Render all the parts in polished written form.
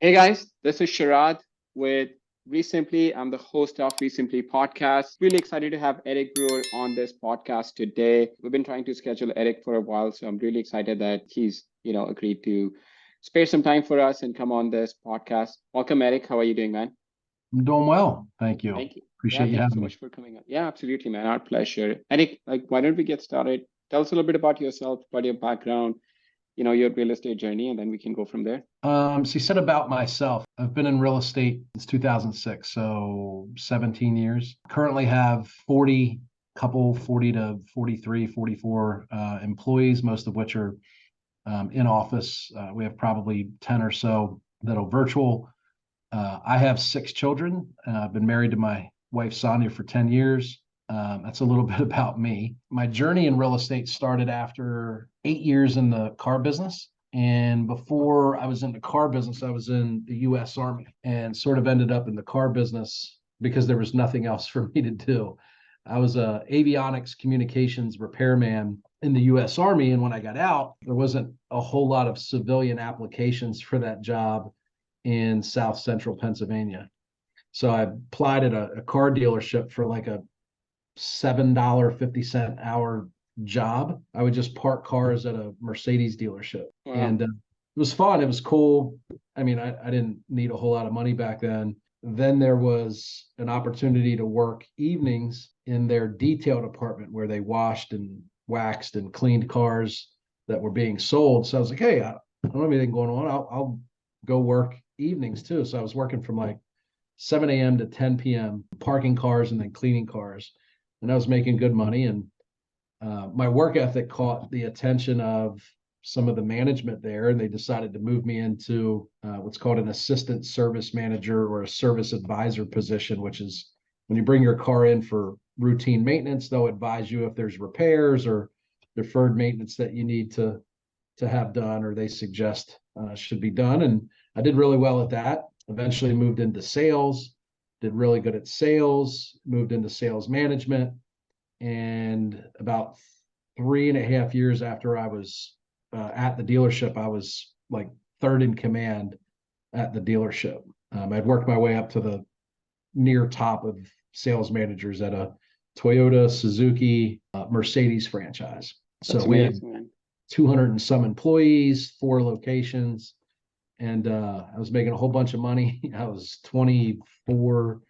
Hey guys, this is Sharad with REsimpli. I'm the host of REsimpli podcast. Really excited to have Eric Brewer on this podcast today. We've been trying to schedule Eric for a while, so I'm really excited that he's, agreed to spare some time for us and come on this podcast. Welcome, Eric. How are you doing, man? I'm doing well. Thank you. Thank you. Yeah, Appreciate you thank you having so me. much for coming on. Yeah, absolutely, man. Our pleasure. Eric, why don't we get started? Tell us a little bit about yourself, about your background, your real estate journey, and then we can go from there. So you said about myself. I've been in real estate since 2006, so 17 years. Currently have 40 to 43, 44 employees, most of which are in office. We have probably 10 or so that are virtual. I have 6 children. I've been married to my wife, Sonia, for 10 years. That's a little bit about me. My journey in real estate started after 8 years in the car business. And before I was in the car business, I was in the US Army and sort of ended up in the car business because there was nothing else for me to do. I was a avionics communications repairman in the US Army. And when I got out, there wasn't a whole lot of civilian applications for that job in South Central Pennsylvania. So I applied at a car dealership for like a $7.50 hour job. I would just park cars at a Mercedes dealership. Wow. And it was fun. It was cool. I mean, I didn't need a whole lot of money back then. Then there was an opportunity to work evenings in their detail department where they washed and waxed and cleaned cars that were being sold. So I was like, hey, I don't have anything going on. I'll go work evenings too. So I was working from like 7 a.m. to 10 p.m., parking cars and then cleaning cars. And I was making good money. And my work ethic caught the attention of some of the management there, and they decided to move me into what's called an assistant service manager or a service advisor position, which is when you bring your car in for routine maintenance, they'll advise you if there's repairs or deferred maintenance that you need to have done or they suggest should be done. And I did really well at that. Eventually moved into sales, did really good at sales, moved into sales management. And about 3.5 years after I was at the dealership, I was like third in command at the dealership. I'd worked my way up to the near top of sales managers at a Toyota, Suzuki, Mercedes franchise. That's So we had amazing, man. 200 and some employees, 4 locations, and I was making a whole bunch of money. I was 24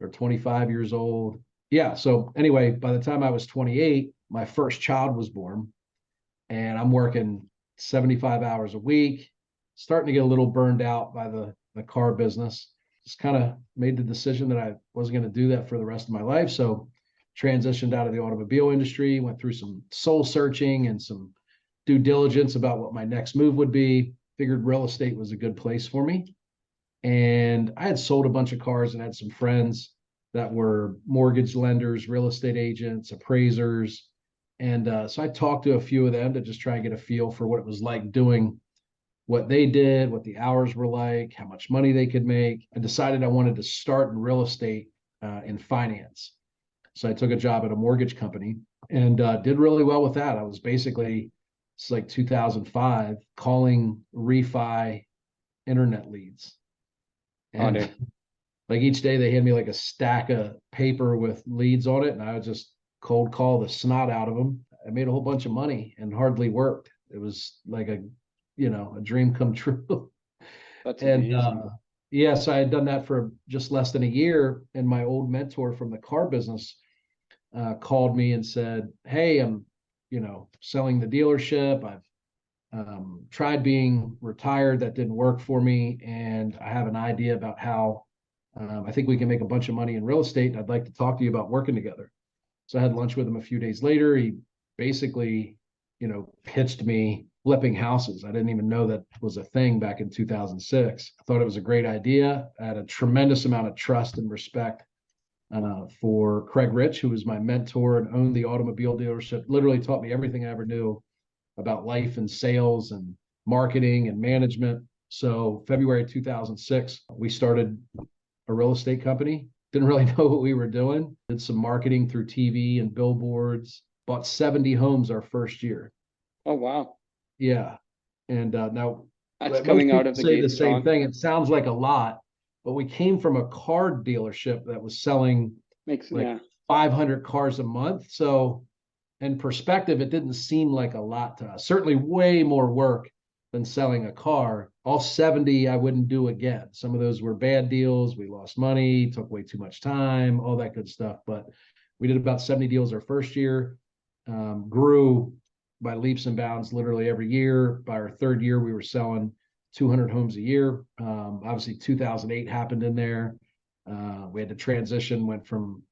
or 25 years old. Yeah. So anyway, by the time I was 28, my first child was born, and I'm working 75 hours a week, starting to get a little burned out by the car business. Just kind of made the decision that I wasn't going to do that for the rest of my life. So transitioned out of the automobile industry, went through some soul searching and some due diligence about what my next move would be. Figured real estate was a good place for me. And I had sold a bunch of cars and had some friends that were mortgage lenders, real estate agents, appraisers. And so I talked to a few of them to just try and get a feel for what it was like doing what they did, what the hours were like, how much money they could make. I decided I wanted to start in real estate in finance. So I took a job at a mortgage company and did really well with that. I was basically, it's like 2005, calling refi internet leads. Got And it. like each day they hand me like a stack of paper with leads on it, and I would just cold call the snot out of them. I made a whole bunch of money and hardly worked. It was like a dream come true. That's And amazing. yeah, so I had done that for just less than a year. And my old mentor from the car business called me and said, hey, I'm, selling the dealership. I've tried being retired. That didn't work for me. And I have an idea about how I think we can make a bunch of money in real estate. And I'd like to talk to you about working together. So I had lunch with him a few days later. He basically, pitched me flipping houses. I didn't even know that was a thing back in 2006. I thought it was a great idea. I had a tremendous amount of trust and respect for Craig Rich, who was my mentor and owned the automobile dealership, literally taught me everything I ever knew about life and sales and marketing and management. So February 2006, we started a real estate company. Didn't really know what we were doing. Did some marketing through TV and billboards. Bought 70 homes our first year. Oh, wow. Yeah. And now That's But most coming out people of the say the gate same strong. thing. It sounds like a lot, but we came from a car dealership that was selling Makes, like yeah. 500 cars a month. So in perspective, it didn't seem like a lot to us. Certainly way more work than selling a car. All 70 I wouldn't do again. Some of those were bad deals. We lost money, took way too much time, all that good stuff. But we did about 70 deals our first year, grew by leaps and bounds literally every year. By our third year, we were selling 200 homes a year. Obviously, 2008 happened in there. We had to transition, went from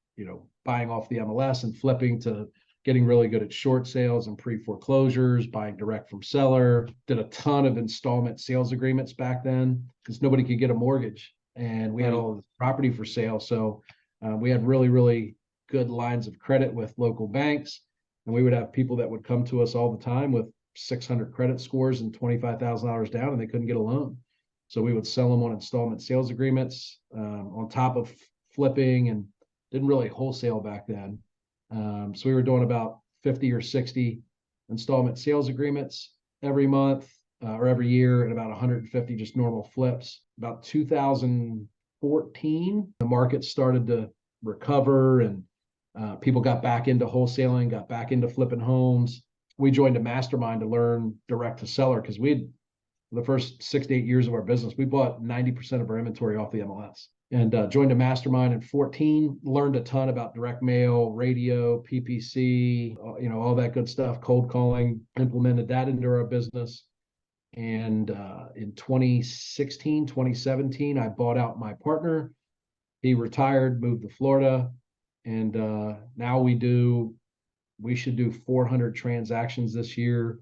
buying off the MLS and flipping to getting really good at short sales and pre-foreclosures, buying direct from seller. Did a ton of installment sales agreements back then because nobody could get a mortgage, and we had Right. all the property for sale. So we had really, really good lines of credit with local banks, and we would have people that would come to us all the time with 600 credit scores and $25,000 down, and they couldn't get a loan. So we would sell them on installment sales agreements on top of flipping, and didn't really wholesale back then. So we were doing about 50 or 60 installment sales agreements every month or every year, and about 150 just normal flips. About 2014, the market started to recover, and people got back into wholesaling, got back into flipping homes. We joined a mastermind to learn direct to seller because we had the first 6 to 8 years of our business, we bought 90% of our inventory off the MLS, and joined a mastermind in 14, learned a ton about direct mail, radio, PPC, all that good stuff, cold calling, implemented that into our business. And in 2016, 2017, I bought out my partner. He retired, moved to Florida. And now we should do 400 transactions this year,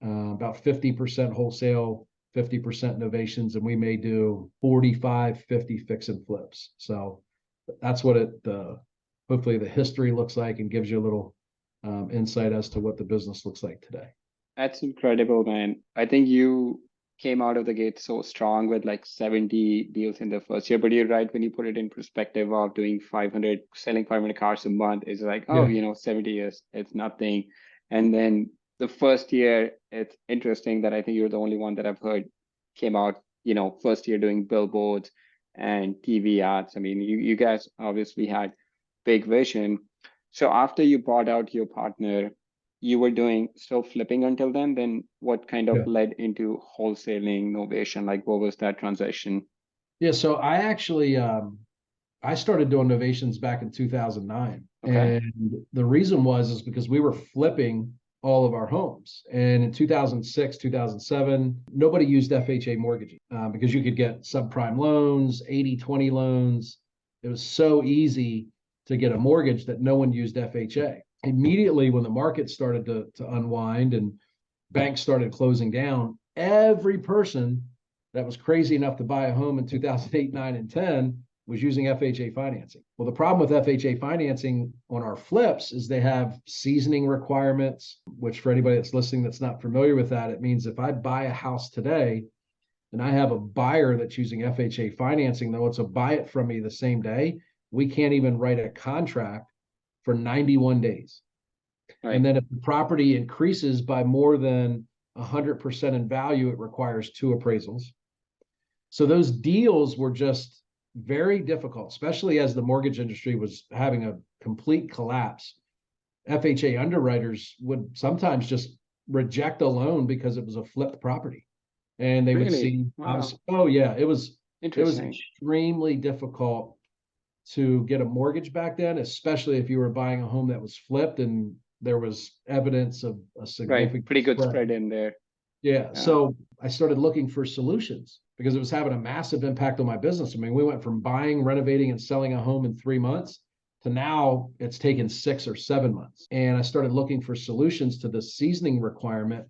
about 50% wholesale, 50% novations, and we may do 45, 50 fix and flips. So that's what hopefully the history looks like, and gives you a little insight as to what the business looks like today. That's incredible, man. I think you came out of the gate so strong with like 70 deals in the first year. But you're right, when you put it in perspective of doing 500, selling 500 cars a month, it's like, oh, Yeah. 70 years, it's nothing. And then the first year, it's interesting that I think you're the only one that I've heard came out, first year doing billboards and TV ads. I mean, you guys obviously had big vision. So after you bought out your partner, you were doing still flipping until then what kind of Yeah. led into wholesaling Novation? Like what was that transition? Yeah. So I actually I started doing novations back in 2009. Okay. And the reason is because we were flipping all of our homes. And in 2006, 2007, nobody used FHA mortgaging because you could get subprime loans, 80/20 loans. It was so easy to get a mortgage that no one used FHA. Immediately when the market started to unwind and banks started closing down, every person that was crazy enough to buy a home in 2008, 9, and 10 was using FHA financing. Well, the problem with FHA financing on our flips is they have seasoning requirements, which for anybody that's listening that's not familiar with that, it means if I buy a house today and I have a buyer that's using FHA financing that wants to buy it from me the same day, we can't even write a contract for 91 days. Right. And then if the property increases by more than 100% in value, it requires 2 appraisals. So those deals were just very difficult, especially as the mortgage industry was having a complete collapse. FHA underwriters would sometimes just reject a loan because it was a flipped property. And they would Really? see, Wow. oh yeah, it was Interesting. extremely difficult to get a mortgage back then, especially if you were buying a home that was flipped and there was evidence of a Right. significant Pretty good spread. spread in there. Yeah. Yeah. So I started looking for solutions because it was having a massive impact on my business. I mean, we went from buying, renovating, and selling a home in 3 months to now it's taken 6 or 7 months. And I started looking for solutions to the seasoning requirement.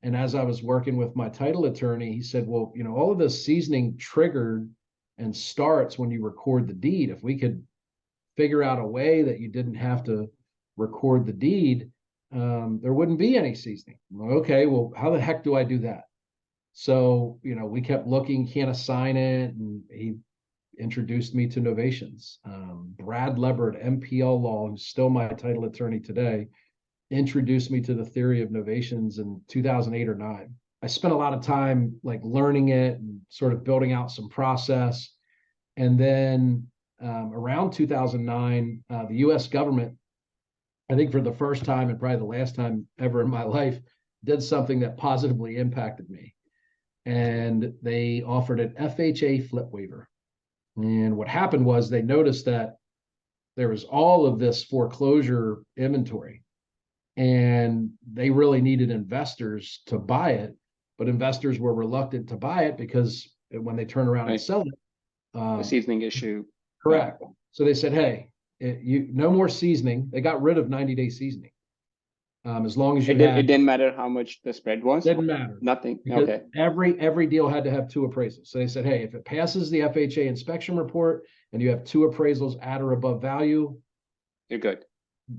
And as I was working with my title attorney, he said, well, all of this seasoning triggered and starts when you record the deed. If we could figure out a way that you didn't have to record the deed, there wouldn't be any seasoning. Okay, well, how the heck do I do that? So, we kept looking, can't assign it. And he introduced me to Novations. Brad Lebbert, MPL Law, who's still my title attorney today, introduced me to the theory of Novations in 2008 or 9. I spent a lot of time like learning it and sort of building out some process. And then around 2009, the US government, I think for the first time and probably the last time ever in my life, did something that positively impacted me. And they offered an FHA flip waiver. And what happened was they noticed that there was all of this foreclosure inventory, and they really needed investors to buy it, but investors were reluctant to buy it because when they turn around and sell it, the seasoning issue. correct. So they said, hey, no more seasoning. They got rid of 90-day seasoning. As long as you it didn't matter how much the spread was. Didn't matter. Nothing. Because okay. Every deal had to have 2 appraisals. So they said, hey, if it passes the FHA inspection report and you have 2 appraisals at or above value, you're good.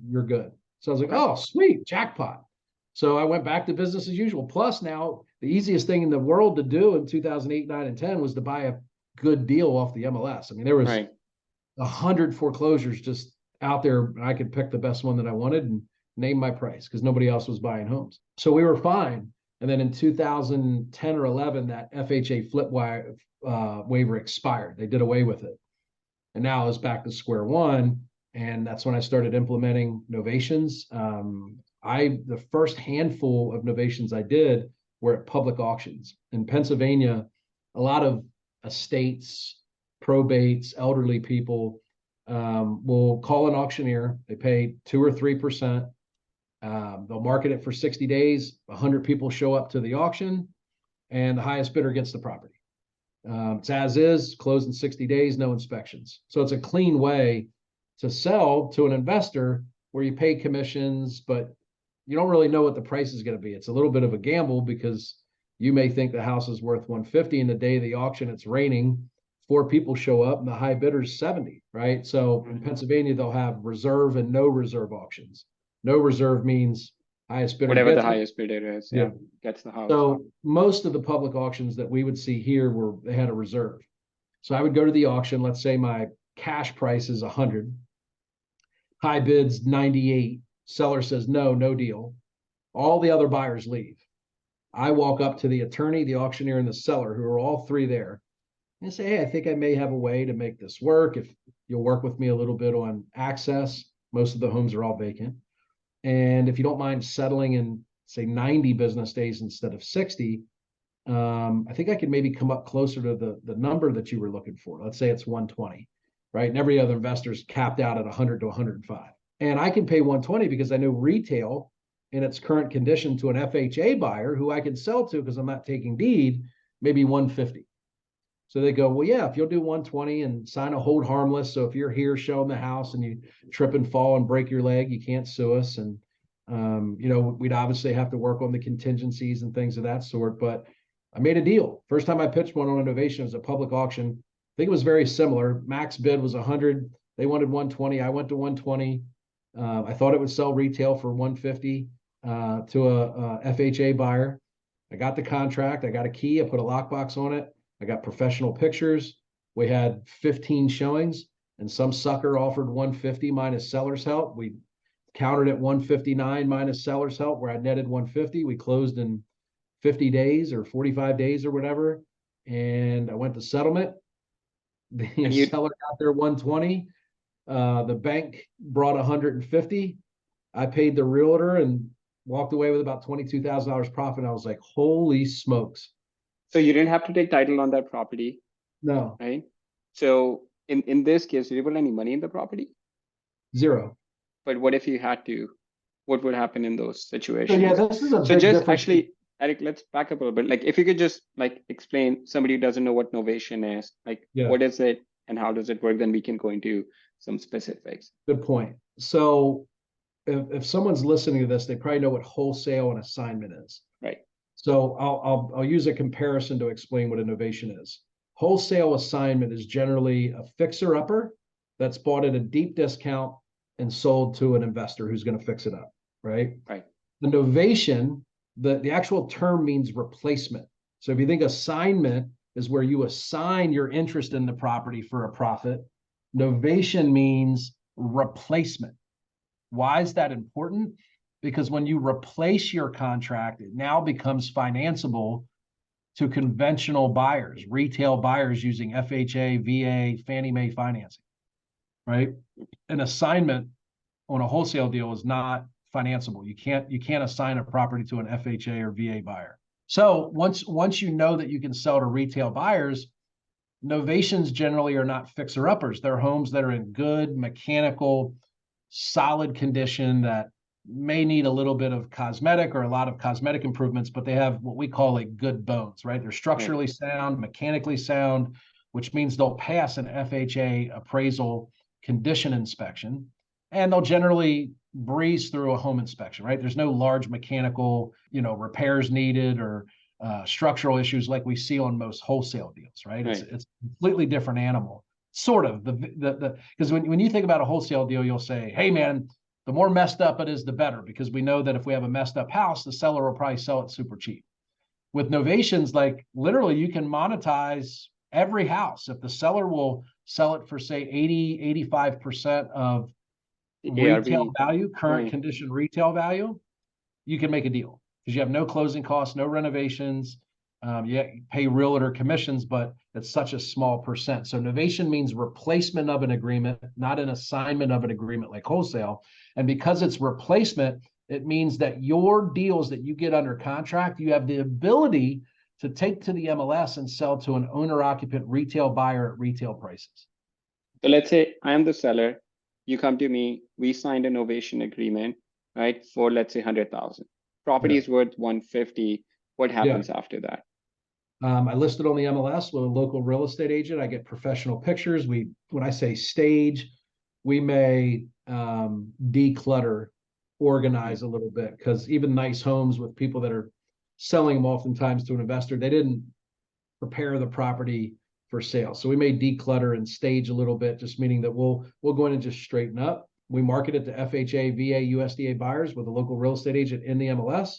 You're good. So I was like, oh, sweet, jackpot. So I went back to business as usual. Plus, now the easiest thing in the world to do in 2008, 9, and 10 was to buy a good deal off the MLS. I mean, there was 100 foreclosures just out there, and I could pick the best one that I wanted and name my price because nobody else was buying homes. So we were fine. And then in 2010 or 11, that FHA flip waiver expired. They did away with it. And now it's back to square one. And that's when I started implementing novations. The first handful of novations I did were at public auctions. In Pennsylvania, a lot of estates, probates, elderly people will call an auctioneer. They pay 2 or 3%. They'll market it for 60 days. 100 people show up to the auction, and the highest bidder gets the property. It's as is, closed in 60 days, no inspections. So it's a clean way to sell to an investor where you pay commissions, but you don't really know what the price is going to be. It's a little bit of a gamble because you may think the house is worth 150, and the day of the auction, it's raining, 4 people show up and the high bidder's 70, right? So in Pennsylvania, they'll have reserve and no reserve auctions. No reserve means highest bidder. Whatever the highest bidder is, gets the house. So most of the public auctions that we would see here they had a reserve. So I would go to the auction. Let's say my cash price is 100. High bid's 98. Seller says, no deal. All the other buyers leave. I walk up to the attorney, the auctioneer, and the seller, who are all 3 there, and say, hey, I think I may have a way to make this work. If you'll work with me a little bit on access, most of the homes are all vacant. And if you don't mind settling in, say, 90 business days instead of 60, I think I could maybe come up closer to the number that you were looking for. Let's say it's 120, right? And every other investor's capped out at 100 to 105. And I can pay 120 because I know retail in its current condition to an FHA buyer who I can sell to because I'm not taking deed, maybe 150. So they go, well, yeah, if you'll do 120 and sign a hold harmless. So if you're here showing the house and you trip and fall and break your leg, you can't sue us. And, we'd obviously have to work on the contingencies and things of that sort. But I made a deal. First time I pitched one on a Novation was a public auction. I think it was very similar. Max bid was 100. They wanted 120. I went to 120. I thought it would sell retail for 150 to a FHA buyer. I got the contract. I got a key. I put a lockbox on it. I got professional pictures. We had 15 showings, and some sucker offered 150 minus seller's help. We countered at 159 minus seller's help, where I netted 150. We closed in 50 days or 45 days or whatever. And I went to settlement. The seller got their 120. The bank brought 150. I paid the realtor and walked away with about $22,000 profit. I was like, holy smokes. So you didn't have to take title on that property. No. Right. So in this case, did you put any money in the property? 0. But what if you had to? What would happen in those situations? So yeah, this is a big just difference. Actually, Eric, let's back up a little bit. Like if you could just explain, somebody who doesn't know what Novation is, what is it and how does it work? Then we can go into some specifics. Good point. So if someone's listening to this, they probably know what wholesale and assignment is. Right. So I'll use a comparison to explain what a Novation is. Wholesale assignment is generally a fixer-upper that's bought at a deep discount and sold to an investor who's going to fix it up, right? Right. The Novation, the actual term means replacement. So if you think assignment is where you assign your interest in the property for a profit, Novation means replacement. Why is that important? because when you replace your contract, it now becomes financeable to conventional buyers, retail buyers using FHA, VA, Fannie Mae financing, right? An assignment on a wholesale deal is not financeable. You can't assign a property to an FHA or VA buyer. So once you know that you can sell to retail buyers, novations generally are not fixer-uppers. They're homes that are in good mechanical, solid condition that may need a little bit of cosmetic or a lot of cosmetic improvements, but they have what we call like good bones, right? They're structurally sound, mechanically sound, which means they'll pass an FHA appraisal condition inspection, and they'll generally breeze through a home inspection, right? There's no large mechanical, repairs needed or structural issues like we see on most wholesale deals, right? It's a completely different animal, sort of. Because when you think about a wholesale deal, you'll say, hey man, the more messed up it is, the better, because we know that if we have a messed up house, the seller will probably sell it super cheap. With novations, like literally you can monetize every house. If the seller will sell it for say 80-85% of retail value, current condition retail value, you can make a deal because you have no closing costs, no renovations. You pay realtor commissions, but it's such a small percent. So novation means replacement of an agreement, not an assignment of an agreement like wholesale. And because it's replacement, it means that your deals that you get under contract, you have the ability to take to the MLS and sell to an owner-occupant retail buyer at retail prices. So let's say I'm the seller. You come to me, we signed a novation agreement, right? For let's say 100,000. Property is worth 150. What happens after that? I listed on the MLS with a local real estate agent. I get professional pictures. When I say stage, we may declutter, organize a little bit, because even nice homes with people that are selling them oftentimes to an investor, they didn't prepare the property for sale. So we may declutter and stage a little bit, just meaning that we'll go in and just straighten up. We market it to FHA, VA, USDA buyers with a local real estate agent in the MLS.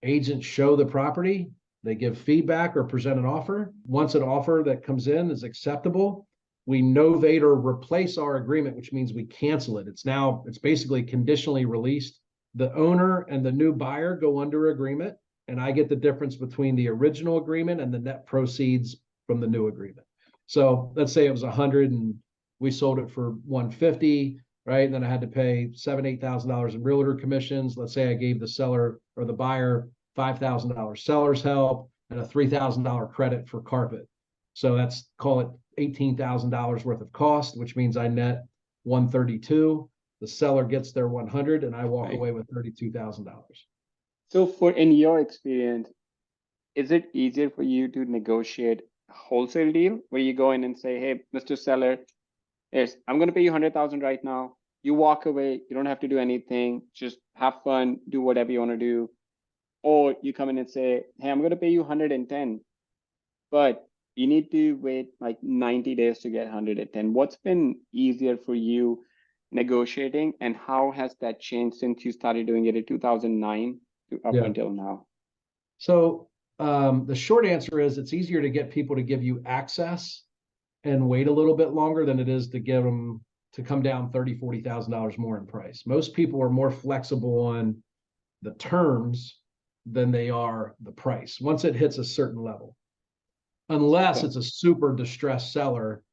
Agents show the property. They give feedback or present an offer. Once an offer that comes in is acceptable, we novate or replace our agreement, which means we cancel it. It's basically conditionally released. The owner and the new buyer go under agreement, and I get the difference between the original agreement and the net proceeds from the new agreement. So let's say it was 100 and we sold it for 150, right? And then I had to pay $7,000-8,000 in realtor commissions. Let's say I gave the seller or the buyer $5,000 seller's help and a $3,000 credit for carpet. So that's, call it $18,000 worth of cost, which means I net 132. The seller gets their 100 and I walk away with $32,000. So in your experience, is it easier for you to negotiate a wholesale deal where you go in and say, hey, Mr. Seller, yes, I'm going to pay you 100,000 right now. You walk away. You don't have to do anything. Just have fun, do whatever you want to do. Or you come in and say, hey, I'm going to pay you 110, but you need to wait like 90 days to get 110. What's been easier for you negotiating, and how has that changed since you started doing it in 2009 to up until now? So the short answer is it's easier to get people to give you access and wait a little bit longer than it is to get them to come down $30,000-40,000 more in price. Most people are more flexible on the terms than they are the price once it hits a certain level, unless it's a super distressed seller,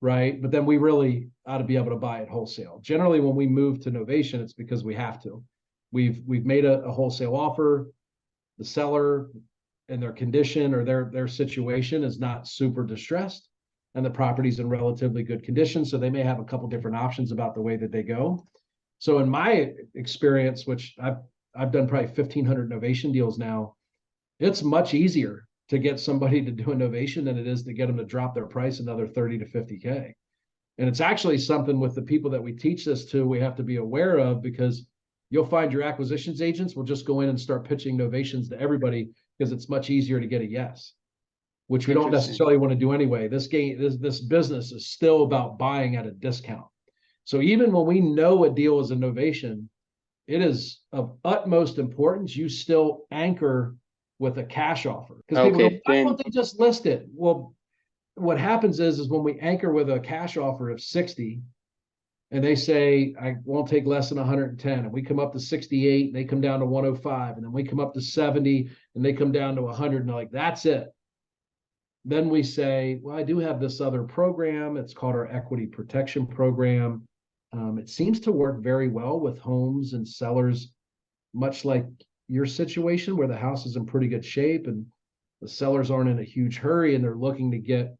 right? But then we really ought to be able to buy it wholesale. Generally, when we move to novation, it's because we have to. We've made a wholesale offer. The seller and their condition or their situation is not super distressed, and the property's in relatively good condition. So they may have a couple different options about the way that they go. So in my experience, which I've done probably 1,500 novation deals now, it's much easier to get somebody to do a novation than it is to get them to drop their price another 30 to 50K. And it's actually something with the people that we teach this to, we have to be aware of, because you'll find your acquisitions agents will just go in and start pitching novations to everybody because it's much easier to get a yes, which we don't necessarily want to do anyway. This business is still about buying at a discount. So even when we know a deal is a novation, it is of utmost importance you still anchor with a cash offer. Because people go, why don't they just list it? Well, what happens is when we anchor with a cash offer of 60, and they say, I won't take less than 110. And we come up to 68, and they come down to 105. And then we come up to 70, and they come down to 100. And they're like, that's it. Then we say, well, I do have this other program. It's called our equity protection program. It seems to work very well with homes and sellers, much like your situation where the house is in pretty good shape and the sellers aren't in a huge hurry and they're looking to get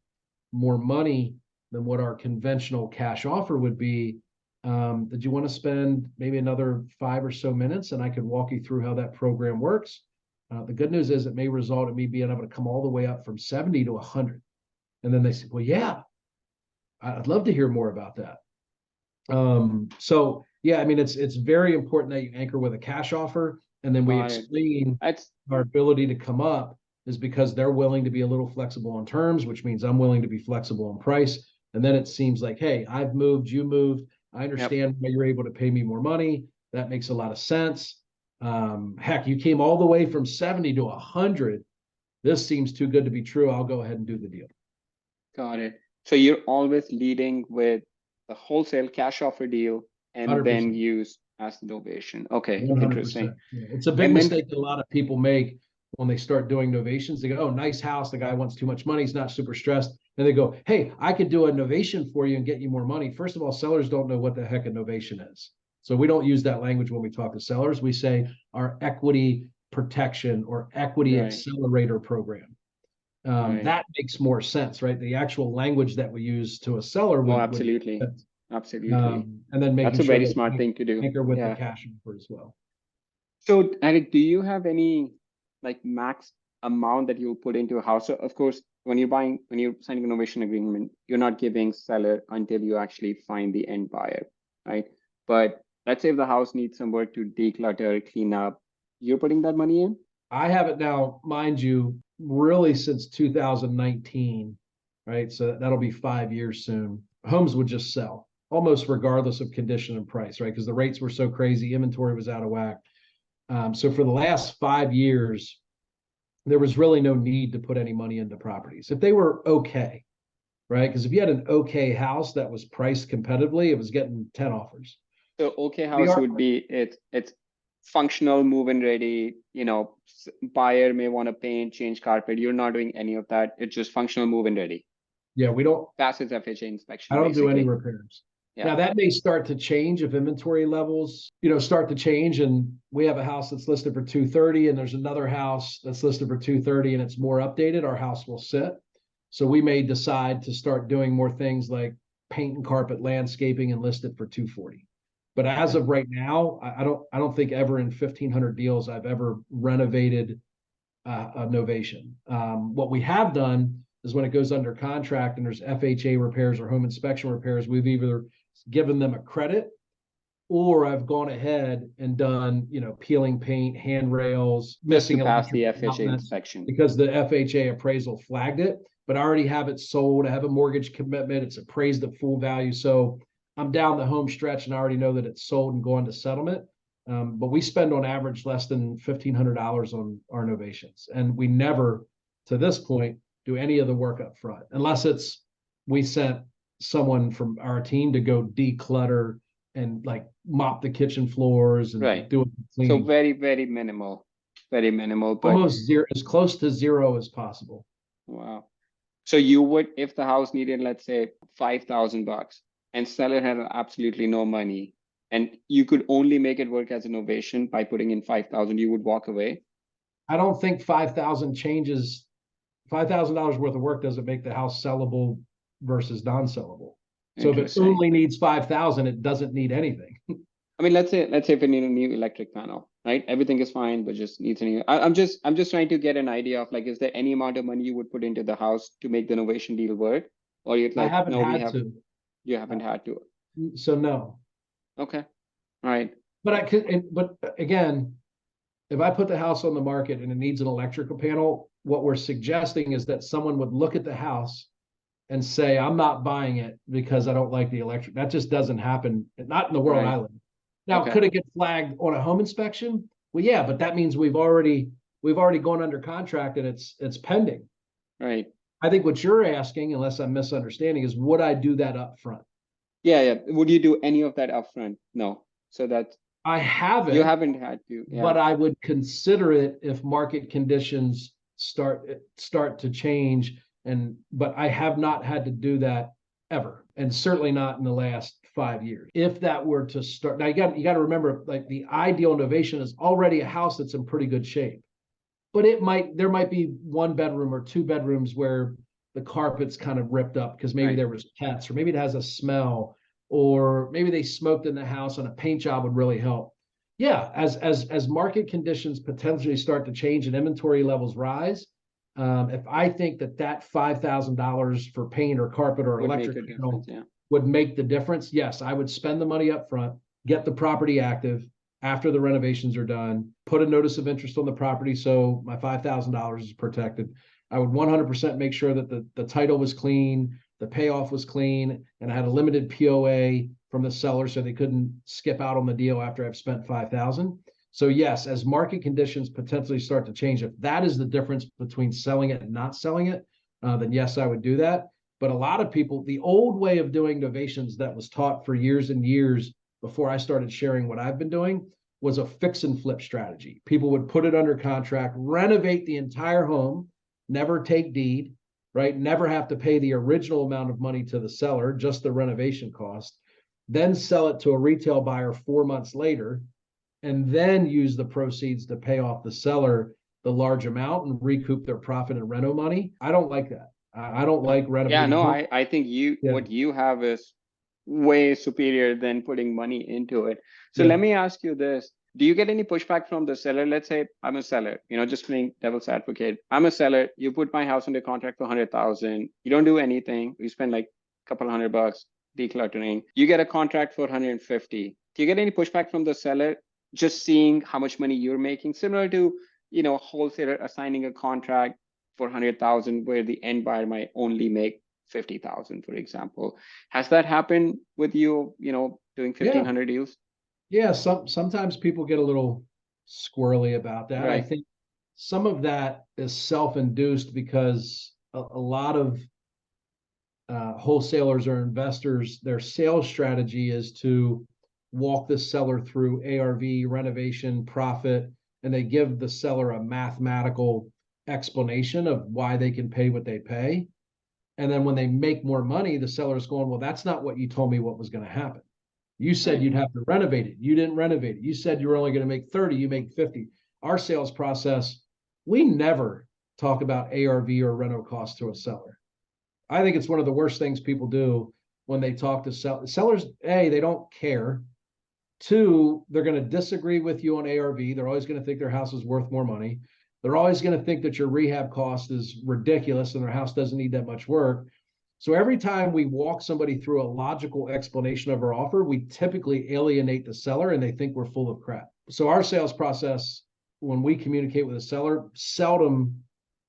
more money than what our conventional cash offer would be. Did you want to spend maybe another 5 or so minutes and I could walk you through how that program works? The good news is it may result in me being able to come all the way up from 70 to 100. And then they say, well, yeah, I'd love to hear more about that. So yeah, I mean, it's very important that you anchor with a cash offer. And then we explain our ability to come up is because they're willing to be a little flexible on terms, which means I'm willing to be flexible on price. And then it seems like, hey, I've moved, you moved. I understand why you're able to pay me more money. That makes a lot of sense. Heck, you came all the way from 70 to 100. This seems too good to be true. I'll go ahead and do the deal. Got it. So you're always leading with the wholesale cash offer deal and 100%. Then use as the novation. Okay, 100%. interesting. Yeah. It's a big mistake that a lot of people make when they start doing novations. They go, oh, nice house. The guy wants too much money. He's not super stressed. And they go, hey, I could do a novation for you and get you more money. First of all, sellers don't know what the heck a novation is. So we don't use that language when we talk to sellers. We say our equity protection or equity accelerator program. That makes more sense, right? The actual language that we use to a seller would. Absolutely. Absolutely. And then making that's a very smart thing to do. Anchor with the cash offer as well. So Eric, do you have any like max amount that you put into a house? So of course, when you're signing a novation agreement, you're not giving seller until you actually find the end buyer, right? But let's say if the house needs some work to declutter, clean up, you're putting that money in? I have it now, mind you, really since 2019, right? So that'll be 5 years soon. Homes would just sell almost regardless of condition and price, right? Because the rates were so crazy, inventory was out of whack. So for the last 5 years, there was really no need to put any money into properties. If they were okay, right? Because if you had an okay house that was priced competitively, it was getting 10 offers. So okay house would be it's functional, move-in ready, buyer may want to paint, change carpet. You're not doing any of that. It's just functional, move-in ready. Yeah, we don't pass its FHA inspection. I don't do any repairs. Yeah. Now that may start to change if inventory levels, start to change and we have a house that's listed for 230 and there's another house that's listed for 230 and it's more updated, our house will sit. So we may decide to start doing more things like paint and carpet, landscaping and list it for 240. But as of right now, I don't think ever in 1,500 deals I've ever renovated a novation. What we have done is when it goes under contract and there's FHA repairs or home inspection repairs, we've either given them a credit or I've gone ahead and done, peeling paint, handrails, missing past the FHA inspection because the FHA appraisal flagged it, but I already have it sold. I have a mortgage commitment. It's appraised at full value. So I'm down the home stretch and I already know that it's sold and going to settlement. But we spend on average less than $1,500 on our novations. And we never, to this point, do any of the work up front, unless we sent someone from our team to go declutter and like mop the kitchen floors and do it clean. So very, very minimal, but almost zero, as close to zero as possible. Wow. So you would, if the house needed, let's say $5,000 and seller had absolutely no money and you could only make it work as a novation by putting in 5,000, you would walk away? I don't think 5,000 changes. $5,000 worth of work doesn't make the house sellable versus non-sellable. So if it only needs 5,000, it doesn't need anything. I mean, let's say if it need a new electric panel, right? Everything is fine, but just needs a new. I'm just trying to get an idea of like, is there any amount of money you would put into the house to make the novation deal work, or you'd like, I haven't to. You haven't had to. So no. Okay. All right. But but again, if I put the house on the market and it needs an electrical panel, what we're suggesting is that someone would look at the house and say, I'm not buying it because I don't like the electric. That just doesn't happen. Not in the world I live. Now, could it get flagged on a home inspection? Well, yeah, but that means we've already gone under contract and it's pending. Right. I think what you're asking, unless I'm misunderstanding, is would I do that up front? Yeah, yeah. Would you do any of that upfront? No. So that I you haven't, haven't had to. Yeah. but I would consider it if market conditions start to change. But I have not had to do that ever, and certainly not in the last 5 years. If that were to start, now you got to remember, like the ideal Novation is already a house that's in pretty good shape, but there might be one bedroom or two bedrooms where the carpet's kind of ripped up because maybe Right. there was pets, or maybe it has a smell, or maybe they smoked in the house and a paint job would really help. Yeah, as market conditions potentially start to change and inventory levels rise, if I think that $5,000 for paint or carpet or Would make electric a difference. panel Yeah. would make the difference, yes, I would spend the money up front, get the property active after the renovations are done, put a notice of interest on the property so my $5,000 is protected. I would 100% make sure that the title was clean, the payoff was clean, and I had a limited POA from the seller so they couldn't skip out on the deal after I've spent 5,000. So yes, as market conditions potentially start to change, if that is the difference between selling it and not selling it, then yes, I would do that. But a lot of people, the old way of doing novations that was taught for years and years before I started sharing what I've been doing was a fix and flip strategy. People would put it under contract, renovate the entire home, never take deed, right? Never have to pay the original amount of money to the seller, just the renovation cost, then sell it to a retail buyer 4 months later, and then use the proceeds to pay off the seller the large amount and recoup their profit and reno money. I don't like that. I don't like Yeah, renovating no, homes. I think Yeah, what you have is way superior than putting money into it. So yeah, let me ask you this. Do you get any pushback from the seller? Let's say I'm a seller, just playing devil's advocate. I'm a seller. You put my house under contract for 100,000. You don't do anything. You spend like a couple $100 decluttering. You get a contract for 150. Do you get any pushback from the seller just seeing how much money you're making? Similar to, a wholesaler assigning a contract for 100,000 where the end buyer might only make 50,000, for example. Has that happened with you, doing yeah, 1,500 deals? yeah. Sometimes people get a little squirrely about that. I Right. think some of that is self-induced because a lot of wholesalers or investors, their sales strategy is to walk the seller through ARV, renovation, profit, and they give the seller a mathematical explanation of why they can pay what they pay. And then when they make more money, the seller's going, well, that's not what you told me what was going to happen. You said Right. you'd have to renovate it. You didn't renovate it. You said you were only going to make 30, you make 50. Our sales process, we never talk about ARV or reno cost to a seller. I think it's one of the worst things people do when they talk to sellers. A, they don't care. Two, they're going to disagree with you on ARV. They're always going to think their house is worth more money. They're always going to think that your rehab cost is ridiculous and their house doesn't need that much work. So every time we walk somebody through a logical explanation of our offer, we typically alienate the seller and they think we're full of crap. So our sales process, when we communicate with a seller, seldom,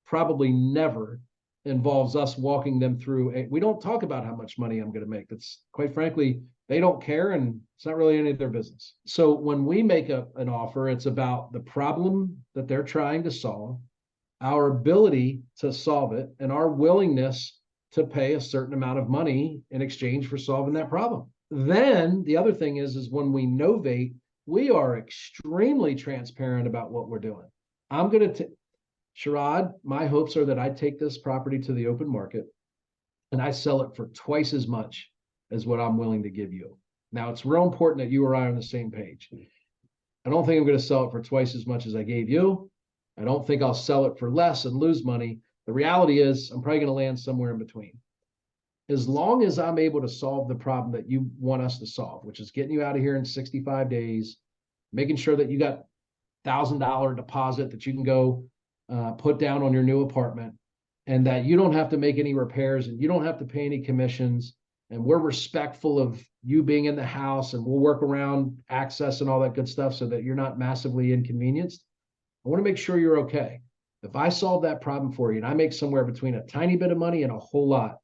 probably never involves us walking them through. We don't talk about how much money I'm going to make. That's, quite frankly, they don't care and it's not really any of their business. So when we make an offer, it's about the problem that they're trying to solve, our ability to solve it, and our willingness to pay a certain amount of money in exchange for solving that problem. Then the other thing is when we novate, we are extremely transparent about what we're doing. I'm going to Sherrod, my hopes are that I take this property to the open market and I sell it for twice as much as what I'm willing to give you. Now, it's real important that you or I are on the same page. I don't think I'm going to sell it for twice as much as I gave you. I don't think I'll sell it for less and lose money. The reality is, I'm probably going to land somewhere in between. As long as I'm able to solve the problem that you want us to solve, which is getting you out of here in 65 days, making sure that you got $1,000 deposit that you can go put down on your new apartment, and that you don't have to make any repairs and you don't have to pay any commissions. And we're respectful of you being in the house and we'll work around access and all that good stuff so that you're not massively inconvenienced. I want to make sure you're okay. If I solve that problem for you and I make somewhere between a tiny bit of money and a whole lot,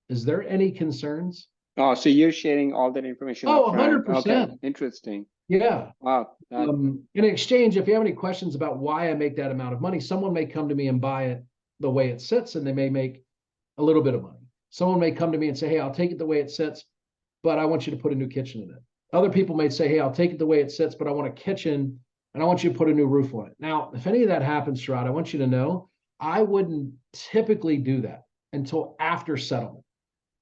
is there any concerns? Oh, so you're sharing all that information Oh, up front. Okay, 100%. interesting. Yeah. Wow. In exchange, if you have any questions about why I make that amount of money, someone may come to me and buy it the way it sits, and they may make a little bit of money. Someone may come to me and say, hey, I'll take it the way it sits. but I want you to put a new kitchen in it. Other people may say, hey, I'll take it the way it sits, but I want a kitchen and I want you to put a new roof on it. Now, if any of that happens, Sherrod, I want you to know I wouldn't typically do that until after settlement.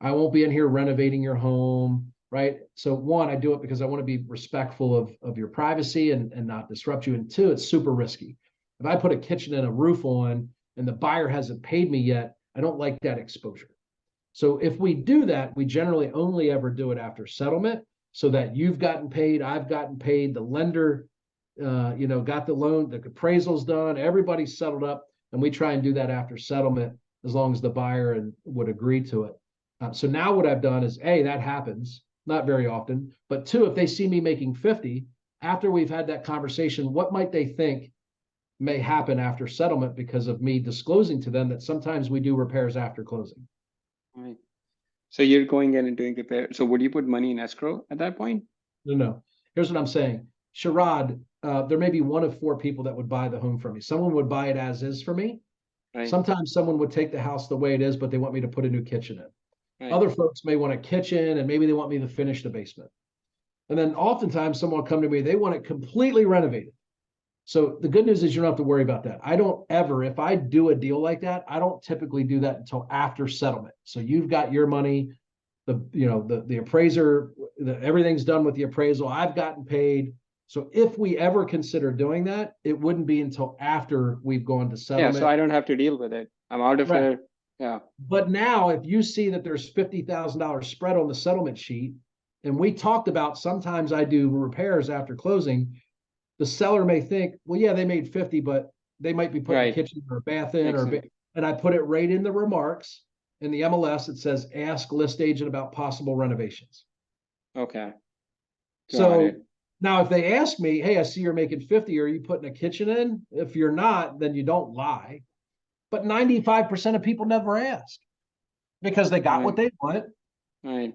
I won't be in here renovating your home, right? So one, I do it because I want to be respectful of your privacy and not disrupt you. And two, it's super risky. If I put a kitchen and a roof on and the buyer hasn't paid me yet, I don't like that exposure. So if we do that, we generally only ever do it after settlement so that you've gotten paid, I've gotten paid, the lender, got the loan, the appraisal's done, everybody's settled up, and we try and do that after settlement as long as the buyer would agree to it. So now what I've done is, A, that happens, not very often, but two, if they see me making 50, after we've had that conversation, what might they think may happen after settlement because of me disclosing to them that sometimes we do repairs after closing. Right. So you're going in and doing repair. So would you put money in escrow at that point? No. Here's what I'm saying. Sherrod, there may be one of four people that would buy the home from me. Someone would buy it as is for me. Right. Sometimes someone would take the house the way it is, but they want me to put a new kitchen in. Right. Other folks may want a kitchen and maybe they want me to finish the basement. And then oftentimes someone will come to me, they want it completely renovated. So the good news is you don't have to worry about that. I don't ever, if I do a deal like that, I don't typically do that until after settlement. So you've got your money, the appraiser, everything's done with the appraisal. I've gotten paid. So if we ever consider doing that, it wouldn't be until after we've gone to settlement. Yeah, so I don't have to deal with it. I'm out of it. Yeah. But now if you see that there's $50,000 spread on the settlement sheet, and we talked about sometimes I do repairs after closing, the seller may think, well, yeah, they made 50, but they might be putting a kitchen or a bath in, and I put it right in the remarks in the MLS. It says, ask list agent about possible renovations. Okay. So now if they ask me, hey, I see you're making 50, are you putting a kitchen in? If you're not, then you don't lie. But 95% of people never ask because they got what they want. Right.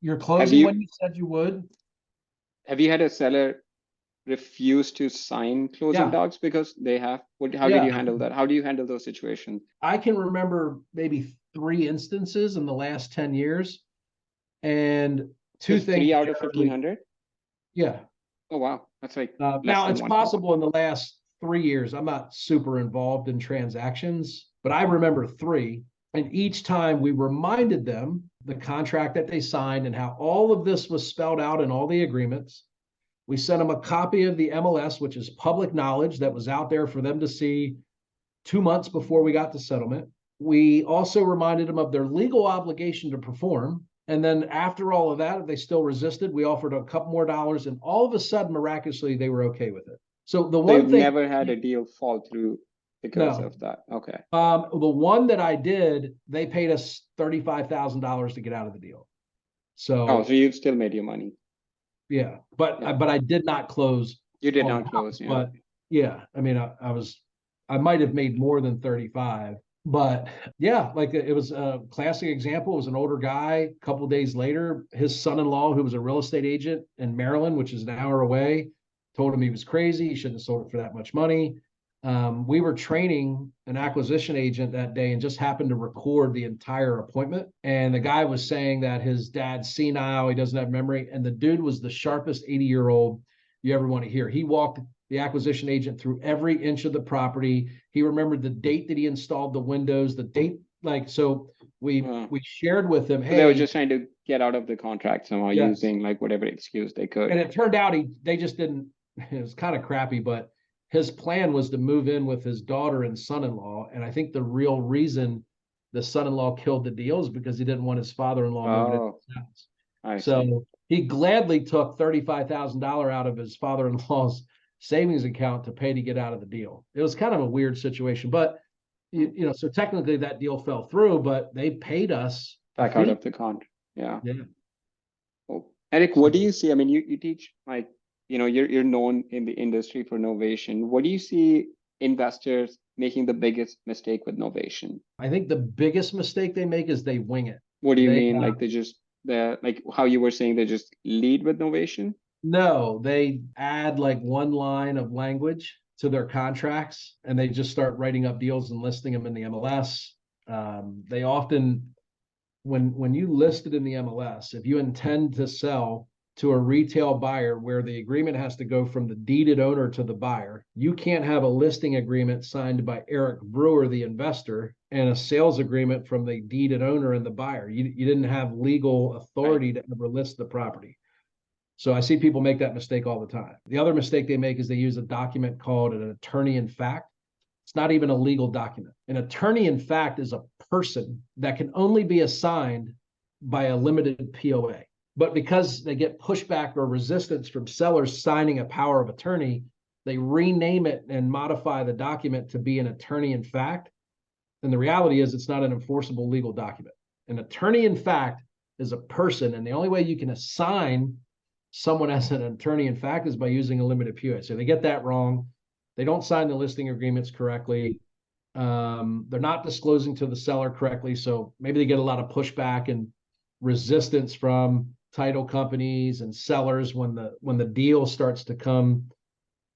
You're closing when you said you would. Have you had a seller refuse to sign closing docs because they have? How did you handle that? How do you handle those situations? I can remember maybe 3 instances in the last 10 years, and two things. 3 out of 1,500? Yeah. Oh, wow. That's like now it's possible in the last 3 years. I'm not super involved in transactions, but I remember 3. And each time we reminded them the contract that they signed and how all of this was spelled out in all the agreements. We sent them a copy of the MLS, which is public knowledge that was out there for them to see 2 months before we got to settlement. We also reminded them of their legal obligation to perform. And then after all of that, if they still resisted, we offered a couple more dollars. And all of a sudden, miraculously, they were okay with it. So the one thing, never had a deal fall through because of that. Okay. The one that I did, they paid us $35,000 to get out of the deal. So you still made your money. Yeah, but I did not close. You did not close, yeah. But yeah, I mean, I might have made more than 35, but yeah, like it was a classic example. It was an older guy. A couple of days later, his son-in-law, who was a real estate agent in Maryland, which is an hour away, told him he was crazy. He shouldn't have sold it for that much money. We were training an acquisition agent that day and just happened to record the entire appointment. And the guy was saying that his dad's senile, he doesn't have memory. And the dude was the sharpest 80-year-old you ever want to hear. He walked the acquisition agent through every inch of the property. He remembered the date that he installed the windows, the date, so we shared with him. Hey, they were just trying to get out of the contract somehow using like whatever excuse they could. And it turned out they just didn't, it was kind of crappy, but his plan was to move in with his daughter and son-in-law. And I think the real reason the son-in-law killed the deal is because he didn't want his father-in-law moving into his house. So he gladly took $35,000 out of his father-in-law's savings account to pay to get out of the deal. It was kind of a weird situation, but so technically that deal fell through, but they paid us back out of the contract. Yeah. Well, Eric, what do you see? I mean, you teach like, you're known in the industry for Novation. What do you see investors making the biggest mistake with Novation? I think the biggest mistake they make is they wing it. What do you mean? Like like how you were saying, they just lead with Novation? No, they add like one line of language to their contracts and they just start writing up deals and listing them in the MLS. They often when you list it in the MLS, if you intend to sell to a retail buyer where the agreement has to go from the deeded owner to the buyer, you can't have a listing agreement signed by Eric Brewer, the investor, and a sales agreement from the deeded owner and the buyer. You didn't have legal authority to ever list the property. So I see people make that mistake all the time. The other mistake they make is they use a document called an attorney in fact. It's not even a legal document. An attorney in fact is a person that can only be assigned by a limited POA. But because they get pushback or resistance from sellers signing a power of attorney, they rename it and modify the document to be an attorney in fact. And the reality is it's not an enforceable legal document. An attorney in fact is a person, and the only way you can assign someone as an attorney in fact is by using a limited POA. So they get that wrong. They don't sign the listing agreements correctly. They're not disclosing to the seller correctly. So maybe they get a lot of pushback and resistance from title companies and sellers when the deal starts to come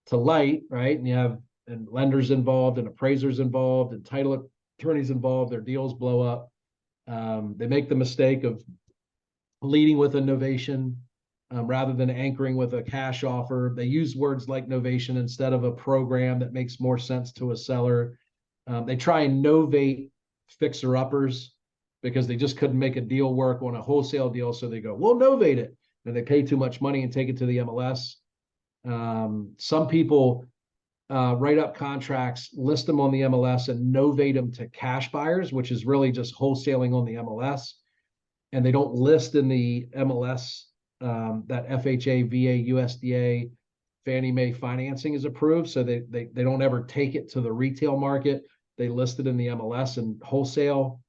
to light, right? And you have lenders involved and appraisers involved and title attorneys involved, their deals blow up. They make the mistake of leading with a novation rather than anchoring with a cash offer. They use words like novation instead of a program that makes more sense to a seller. They try and novate fixer-uppers because they just couldn't make a deal work on a wholesale deal. So they go, we'll novate it. And they pay too much money and take it to the MLS. Some people write up contracts, list them on the MLS and novate them to cash buyers, which is really just wholesaling on the MLS. And they don't list in the MLS that FHA, VA, USDA, Fannie Mae financing is approved. So they don't ever take it to the retail market. They list it in the MLS and wholesale.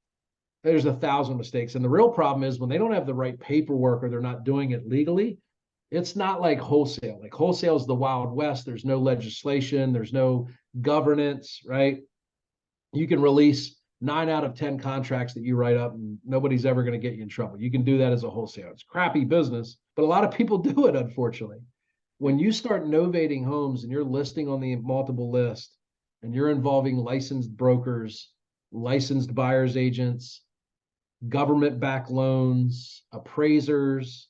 There's 1,000 mistakes. And the real problem is when they don't have the right paperwork or they're not doing it legally, it's not like wholesale. Like wholesale is the Wild West. There's no legislation. There's no governance, right? You can release 9 out of 10 contracts that you write up and nobody's ever going to get you in trouble. You can do that as a wholesaler. It's crappy business, but a lot of people do it, unfortunately. When you start novating homes and you're listing on the multiple list and you're involving licensed brokers, licensed buyer's agents, government-backed loans, appraisers,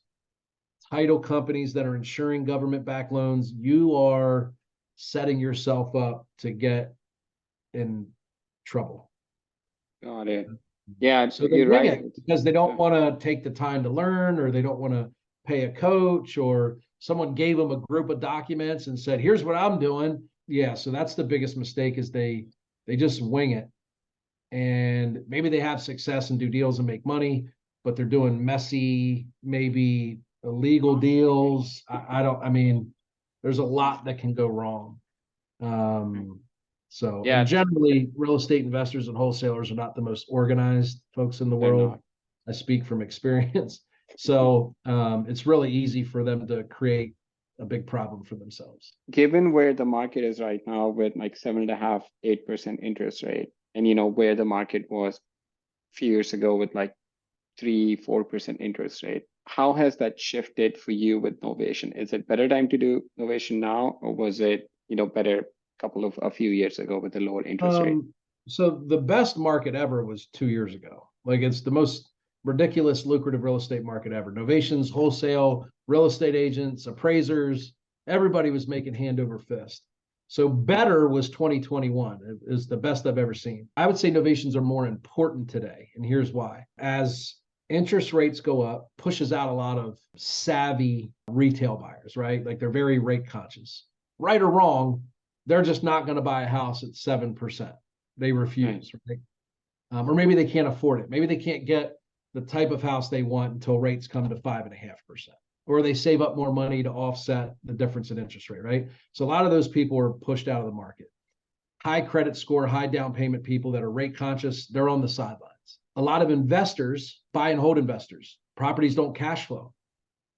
title companies that are insuring government-backed loans, you are setting yourself up to get in trouble. Got it. Yeah, So they you're wing right. it because they don't want to take the time to learn, or they don't want to pay a coach, or someone gave them a group of documents and said, here's what I'm doing. Yeah, so that's the biggest mistake is they just wing it. And maybe they have success and do deals and make money, but they're doing messy, maybe illegal deals. I mean, there's a lot that can go wrong. So, Yeah, and generally, real estate investors and wholesalers are not the most organized folks in the they're world. not. I speak from experience. So, it's really easy for them to create a big problem for themselves. Given where the market is right now with like 7.5%, 8% interest rate, and where the market was a few years ago with like 3-4% interest rate, how has that shifted for you with Novation? Is it better time to do Novation now, or was it better a few years ago with the lower interest rate? So the best market ever was 2 years ago. Like it's the most ridiculous lucrative real estate market ever. Novations, wholesale, real estate agents, appraisers, everybody was making hand over fist. So better was 2021. It is the best I've ever seen. I would say novations are more important today, and here's why. As interest rates go up, pushes out a lot of savvy retail buyers, right? Like they're very rate conscious. Right or wrong, they're just not going to buy a house at 7%. They refuse, right? Or maybe they can't afford it. Maybe they can't get the type of house they want until rates come to 5.5%. Or they save up more money to offset the difference in interest rate, right? So a lot of those people are pushed out of the market. High credit score, high down payment people that are rate conscious, they're on the sidelines. A lot of investors, buy and hold investors, properties don't cash flow,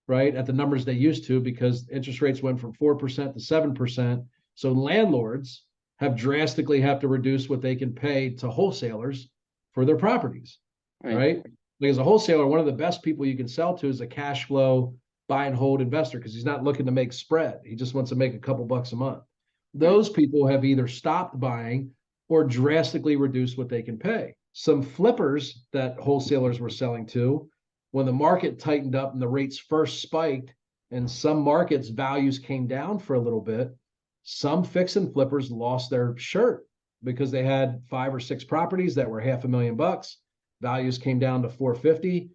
right? At the numbers they used to because interest rates went from 4% to 7%. So landlords have drastically have to reduce what they can pay to wholesalers for their properties, right? Because a wholesaler, one of the best people you can sell to is a cash flow buy and hold investor because he's not looking to make spread. He just wants to make a couple bucks a month. Those people have either stopped buying or drastically reduced what they can pay. some flippers that wholesalers were selling to, when the market tightened up and the rates first spiked, and some markets values came down for a little bit, some fix and flippers lost their shirt because they had 5 or 6 properties that were $500,000. Values came down to 450.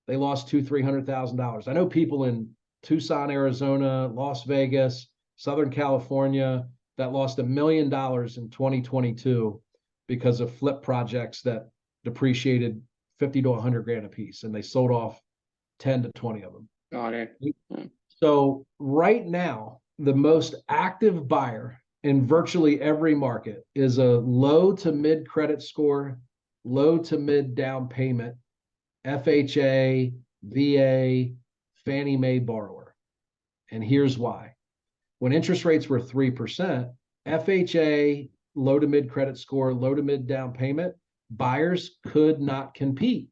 They lost $200,000-$300,000. I know people in Tucson, Arizona, Las Vegas, Southern California that lost $1 million in 2022 because of flip projects that depreciated 50 to 100 grand a piece, and they sold off 10 to 20 of them. Got it. So right now, the most active buyer in virtually every market is a low to mid credit score, low to mid down payment, FHA, VA, Fannie Mae borrower. And here's why. When interest rates were 3%, FHA, low to mid credit score, low to mid down payment, buyers could not compete.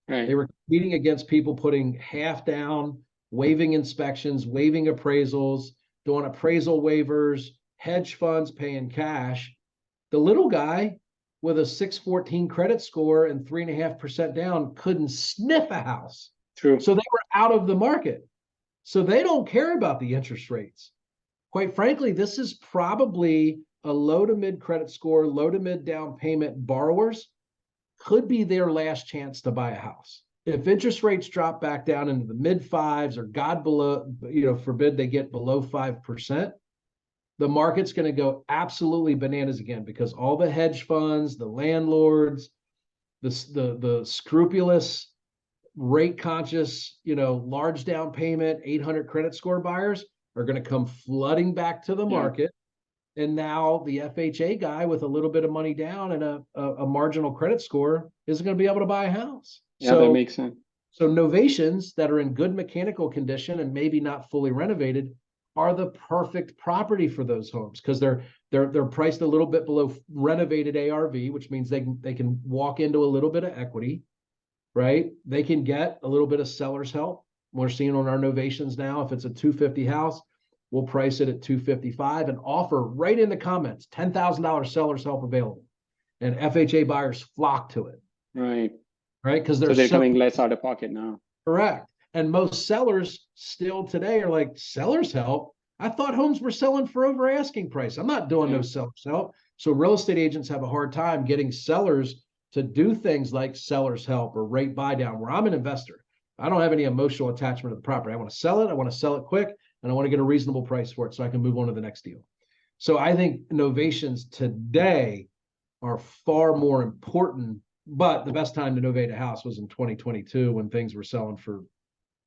Right. They were competing against people putting half down, waiving inspections, waiving appraisals, doing appraisal waivers, hedge funds paying cash. The little guy with a 614 credit score and 3.5% down couldn't sniff a house. True. So they were out of the market. So they don't care about the interest rates. Quite frankly, this is probably a low to mid credit score, low to mid down payment borrowers could be their last chance to buy a house. If interest rates drop back down into the mid fives, or God below, forbid they get below 5%, the market's going to go absolutely bananas again, because all the hedge funds, the landlords, the scrupulous, rate conscious, large down payment, 800 credit score buyers are going to come flooding back to the market. And now the FHA guy with a little bit of money down and a marginal credit score isn't going to be able to buy a house. Yeah, that makes sense. So novations that are in good mechanical condition and maybe not fully renovated are the perfect property for those homes, because they're priced a little bit below renovated ARV, which means they can walk into a little bit of equity, right? They can get a little bit of seller's help. We're seeing on our novations now, if it's a 250 house, we'll price it at 255 and offer right in the comments, $10,000 seller's help available. And FHA buyers flock to it. Right. Right. Because they're coming less out of pocket now. Correct. And most sellers still today are like, seller's help? I thought homes were selling for over asking price. I'm not doing no seller's help. So real estate agents have a hard time getting sellers to do things like seller's help or rate buy down, where I'm an investor. I don't have any emotional attachment to the property. I want to sell it. I want to sell it quick, and I want to get a reasonable price for it so I can move on to the next deal. So I think novations today are far more important, but the best time to novate a house was in 2022 when things were selling for.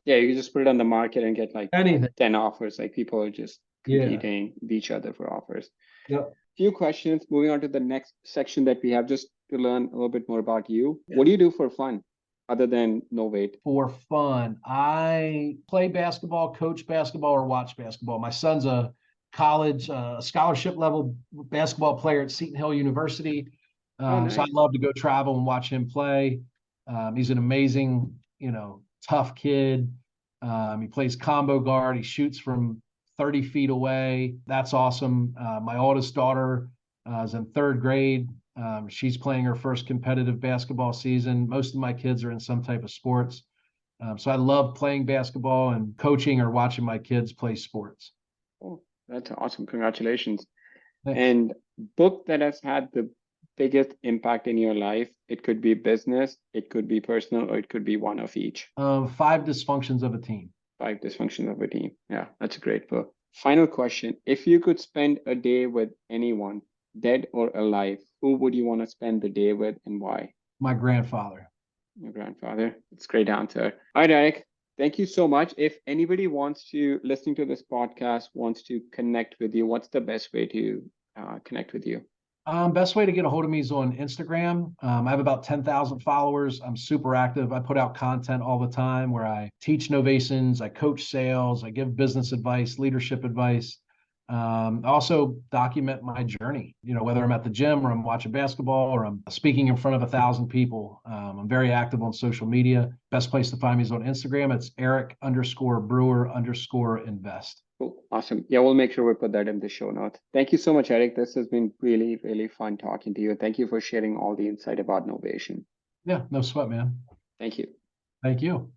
Yeah, you just put it on the market and get like anything. 10 offers. Like people are just competing with each other for offers. Yep. Few questions. Moving on to the next section that we have, just to learn a little bit more about you. Yeah. What do you do for fun other than novate? For fun, I play basketball, coach basketball, or watch basketball. My son's a college scholarship level basketball player at Seton Hill University. Nice. So I love to go travel and watch him play. He's an amazing, tough kid. He plays combo guard. He shoots from 30 feet away. That's awesome. My oldest daughter is in 3rd grade. She's playing her first competitive basketball season. Most of my kids are in some type of sports. So I love playing basketball and coaching or watching my kids play sports. Oh, that's awesome. Congratulations. Thanks. And book that has had the biggest impact in your life? It could be business, it could be personal, or it could be one of each. 5 Dysfunctions of a Team. 5 Dysfunctions of a Team. Yeah, that's a great book. Final question. If you could spend a day with anyone, dead or alive, who would you want to spend the day with and why? My grandfather. Your grandfather. It's a great answer. All right, Eric. Thank you so much. If anybody listening to this podcast, wants to connect with you, what's the best way to connect with you? Best way to get a hold of me is on Instagram. I have about 10,000 followers. I'm super active. I put out content all the time where I teach novations, I coach sales, I give business advice, leadership advice. I also document my journey, whether I'm at the gym or I'm watching basketball or I'm speaking in front of 1,000 people. I'm very active on social media. Best place to find me is on Instagram. It's Eric_Brewer_invest. Cool. Awesome. Yeah, we'll make sure we put that in the show notes. Thank you so much, Eric. This has been really, really fun talking to you. Thank you for sharing all the insight about Novation. Yeah, no sweat, man. Thank you. Thank you.